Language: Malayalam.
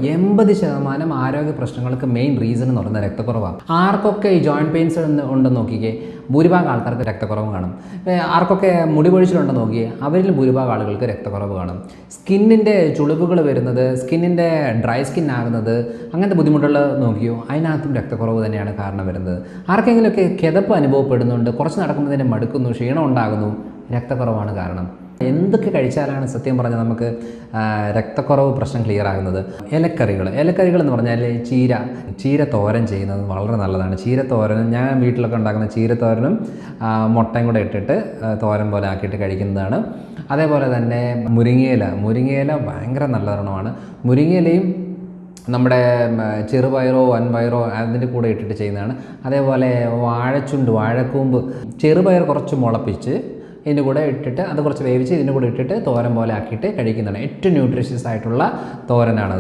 80% ആരോഗ്യ പ്രശ്നങ്ങൾക്ക് മെയിൻ റീസൺ എന്ന് പറയുന്നത് രക്തക്കുറവാണ്. ആർക്കൊക്കെ ഈ ജോയിൻറ്റ് പെയിൻസ് ഉണ്ടെന്ന് നോക്കിക്കേ, ഭൂരിഭാഗം ആൾക്കാർക്ക് രക്തക്കുറവ് കാണും. ആർക്കൊക്കെ മുടി കൊഴിച്ചിലുണ്ടെന്ന് നോക്കിയേ, അവരിൽ ഭൂരിഭാഗം ആളുകൾക്ക് രക്തക്കുറവ് കാണും. സ്കിന്നിൻ്റെ ചുളിവുകൾ വരുന്നത്, സ്കിന്നിൻ്റെ ഡ്രൈ സ്കിൻ ആകുന്നത്, അങ്ങനത്തെ ബുദ്ധിമുട്ടുകൾ നോക്കിയോ, അതിനകത്തും രക്തക്കുറവ് തന്നെയാണ് കാരണം വരുന്നത്. ആർക്കെങ്കിലുമൊക്കെ കിതപ്പ് അനുഭവപ്പെടുന്നുണ്ട്, കുറച്ച് നടക്കുമ്പോൾ മടുക്കുന്നു, ക്ഷീണം ഉണ്ടാകുന്നു, രക്തക്കുറവാണ് കാരണം. എന്തൊക്കെ കഴിച്ചാലാണ് സത്യം പറഞ്ഞാൽ നമുക്ക് രക്തക്കുറവ് പ്രശ്നം ക്ലിയർ ആകുന്നത്? ഇലക്കറികൾ എന്ന് പറഞ്ഞാൽ ചീര തോരൻ ചെയ്യുന്നത് വളരെ നല്ലതാണ്. ചീരത്തോരനും ഞാൻ വീട്ടിലൊക്കെ ഉണ്ടാക്കുന്ന ചീരത്തോരനും മുട്ടയും കൂടെ ഇട്ടിട്ട് തോരൻ പോലെ ആക്കിയിട്ട് കഴിക്കുന്നതാണ്. അതേപോലെ തന്നെ മുരിങ്ങയില ഭയങ്കര നല്ലതാണ്. മുരിങ്ങയിലയും നമ്മുടെ ചെറുപയറോ വൻപയറോ അതിൻ്റെ കൂടെ ഇട്ടിട്ട് ചെയ്യുന്നതാണ്. അതേപോലെ വാഴക്കൂമ്പ്, ചെറുപയർ കുറച്ച് മുളപ്പിച്ച് ഇതിൻ്റെ കൂടെ ഇട്ടിട്ട് അത് കുറച്ച് വേവിച്ച് ഇതിൻ്റെ കൂടെ ഇട്ടിട്ട് തോരൻ പോലെ ആക്കിയിട്ട് കഴിക്കുന്നതാണ്. ഏറ്റവും ന്യൂട്രീഷ്യസ് ആയിട്ടുള്ള തോരനാണത്.